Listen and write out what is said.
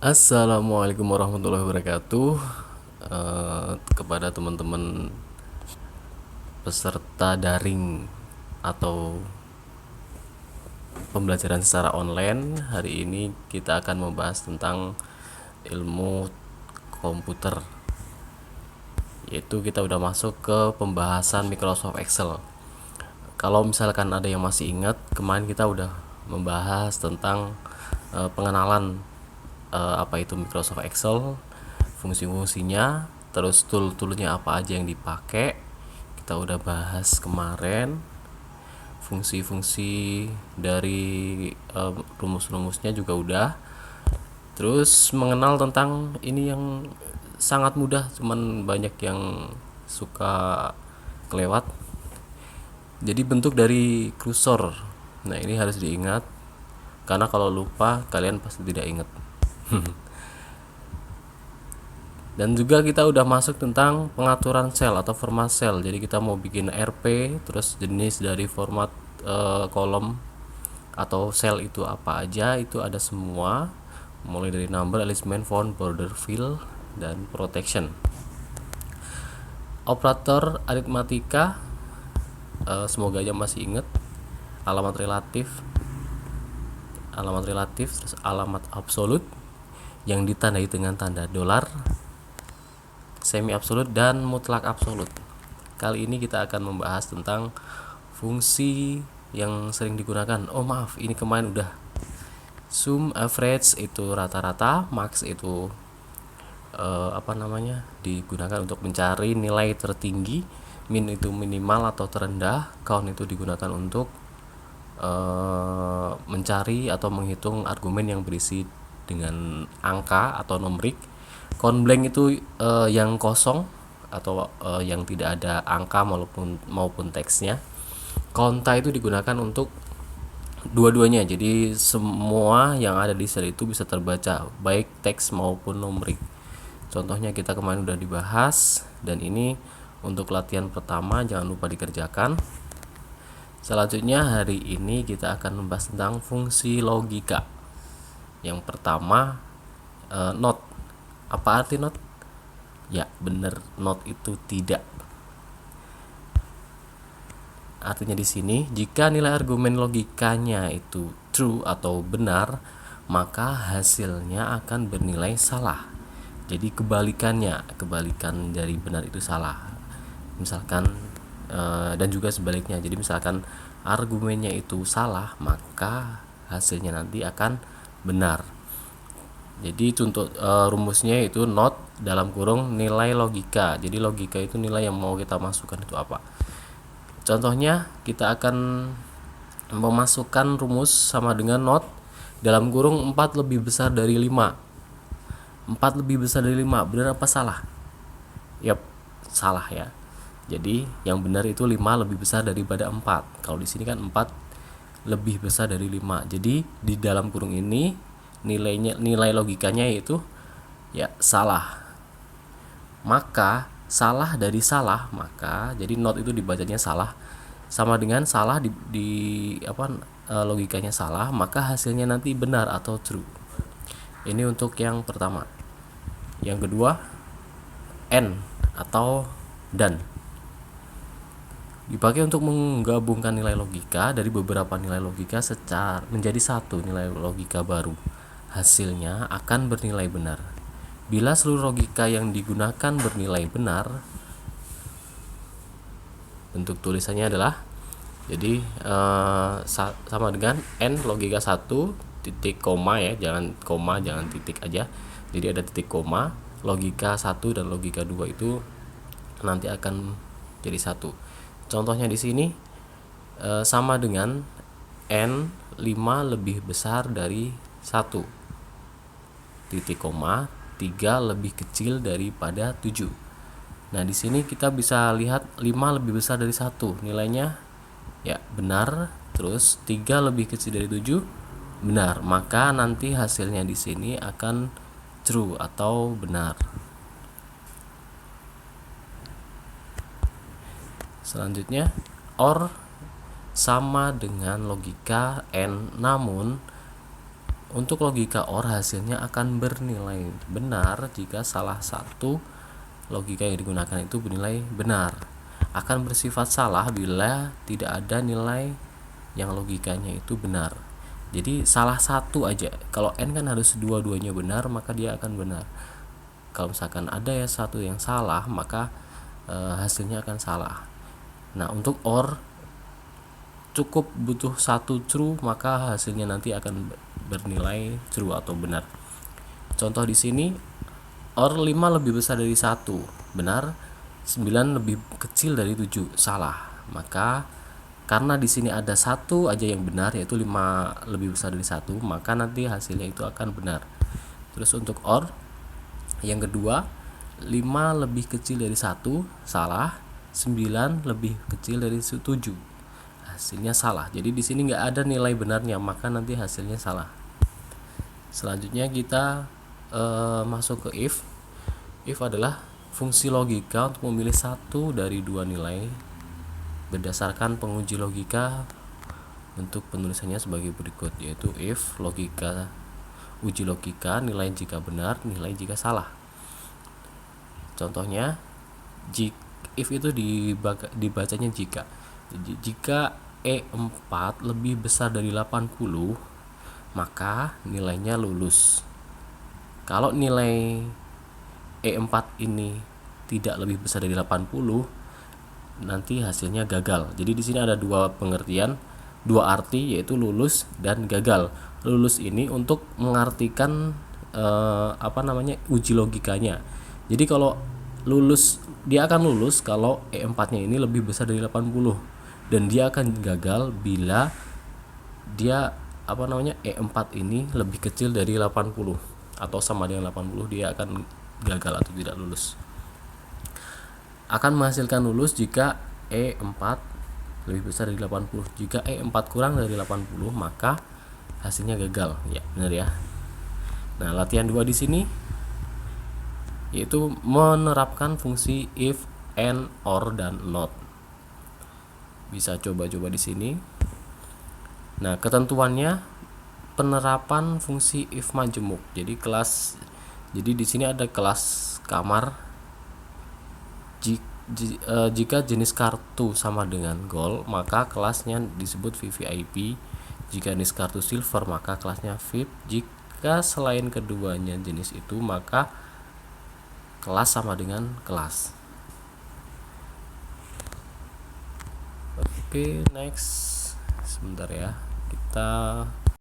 Assalamualaikum warahmatullahi wabarakatuh. Kepada teman-teman peserta daring atau pembelajaran secara online, hari ini kita akan membahas tentang ilmu komputer, yaitu kita udah masuk ke pembahasan Microsoft Excel. Kalau misalkan ada yang masih ingat, kemarin kita udah membahas tentang pengenalan apa itu Microsoft Excel, fungsi-fungsinya, terus tool-toolnya apa aja yang dipakai. Kita udah bahas kemarin fungsi-fungsi dari rumus-rumusnya juga udah. Terus mengenal tentang ini yang sangat mudah, cuman banyak yang suka kelewat. Jadi bentuk dari kursor. Nah, ini harus diingat karena kalau lupa kalian pasti tidak ingat. Dan juga kita udah masuk tentang pengaturan sel atau format sel. Jadi kita mau bikin RP, terus jenis dari format kolom atau sel itu apa aja, itu ada semua, mulai dari number, alignment, font, border, fill, dan protection. Operator aritmatika, semoga aja masih ingat. Alamat relatif, terus alamat absolut yang ditandai dengan tanda dolar, semi absolut, dan mutlak absolut. Kali ini kita akan membahas tentang fungsi yang sering digunakan. Oh maaf, ini kemarin udah. Sum, average itu rata-rata, max itu digunakan untuk mencari nilai tertinggi, min itu minimal atau terendah, count itu digunakan untuk mencari atau menghitung argumen yang berisi dengan angka atau numerik. Count blank itu yang kosong atau yang tidak ada angka maupun teksnya. Conta itu digunakan untuk dua-duanya, jadi semua yang ada di sel itu bisa terbaca, baik teks maupun numerik. Contohnya kita kemarin udah dibahas, dan ini untuk latihan pertama, jangan lupa dikerjakan. Selanjutnya hari ini kita akan membahas tentang fungsi logika. Yang pertama, not. Apa arti not? Ya, benar, not itu tidak. Artinya di sini, jika nilai argumen logikanya itu true atau benar, maka hasilnya akan bernilai salah. Jadi kebalikan dari benar itu salah. Misalkan dan juga sebaliknya. Jadi misalkan argumennya itu salah, maka hasilnya nanti akan benar. Jadi contoh rumusnya itu not dalam kurung nilai logika. Jadi logika itu nilai yang mau kita masukkan itu apa. Contohnya kita akan memasukkan rumus sama dengan not dalam kurung 4 lebih besar dari 5. 4 lebih besar dari 5, benar apa salah? Yap, salah ya. Jadi yang benar itu 5 lebih besar daripada 4. Kalau di sini kan 4 lebih besar dari 5. Jadi di dalam kurung ini nilai logikanya itu ya salah. Maka salah dari salah, maka jadi not itu dibacanya salah sama dengan salah logikanya salah, maka hasilnya nanti benar atau true. Ini untuk yang pertama. Yang kedua, and atau dan dipakai untuk menggabungkan nilai logika dari beberapa nilai logika secara menjadi satu nilai logika baru. Hasilnya akan bernilai benar. Bila seluruh logika yang digunakan bernilai benar, bentuk tulisannya adalah jadi sama dengan n logika 1 titik koma ya, jangan koma, jangan titik aja. Jadi ada titik koma, logika 1 dan logika 2 itu nanti akan jadi satu. Contohnya di sini sama dengan n 5 lebih besar dari 1 titik koma 3 lebih kecil daripada 7. Nah, di sini kita bisa lihat 5 lebih besar dari 1, nilainya ya benar, terus 3 lebih kecil dari 7 benar, maka nanti hasilnya di sini akan true atau benar. Selanjutnya, or sama dengan logika n, namun Untuk logika OR hasilnya akan bernilai benar jika salah satu logika yang digunakan itu bernilai benar. Akan bersifat salah bila tidak ada nilai yang logikanya itu benar. Jadi salah satu aja. Kalau N kan harus dua-duanya benar, maka dia akan benar. Kalau misalkan ada ya satu yang salah, maka hasilnya akan salah. Nah, untuk OR cukup butuh satu true, maka hasilnya nanti akan bernilai true atau benar. Contoh di sini, OR 5 lebih besar dari 1, benar. 9 lebih kecil dari 7, salah. Maka karena di sini ada satu aja yang benar, yaitu 5 lebih besar dari 1, maka nanti hasilnya itu akan benar. Terus untuk OR yang kedua, 5 lebih kecil dari 1, salah. 9 lebih kecil dari 7, hasilnya salah. Jadi di sini nggak ada nilai benarnya, maka nanti hasilnya salah. Selanjutnya kita masuk ke if. If adalah fungsi logika untuk memilih satu dari dua nilai berdasarkan penguji logika. Untuk penulisannya sebagai berikut, yaitu if logika, uji logika, nilai jika benar, nilai jika salah. Contohnya, if itu dibacanya jika. Jika E4 lebih besar dari 80, maka nilainya lulus. Kalau nilai E4 ini tidak lebih besar dari 80, nanti hasilnya gagal. Jadi di sini ada dua pengertian, dua arti, yaitu lulus dan gagal. Lulus ini untuk mengartikan uji logikanya. Jadi kalau lulus, dia akan lulus kalau E4-nya ini lebih besar dari 80, dan dia akan gagal bila dia E4 ini lebih kecil dari 80 atau sama dengan 80, dia akan gagal atau tidak lulus. Akan menghasilkan lulus jika E4 lebih besar dari 80. Jika E4 kurang dari 80, maka hasilnya gagal. Ya, benar ya. Nah, latihan 2 di sini yaitu menerapkan fungsi if, and, or, dan not. Bisa coba-coba di sini. Nah, ketentuannya penerapan fungsi if majemuk. Jadi di sini ada kelas kamar. Jika jenis kartu sama dengan gold, maka kelasnya disebut VVIP. Jika jenis kartu silver, maka kelasnya VIP. Jika selain keduanya jenis itu, maka kelas sama dengan kelas. Oke, next. Sebentar ya. Kita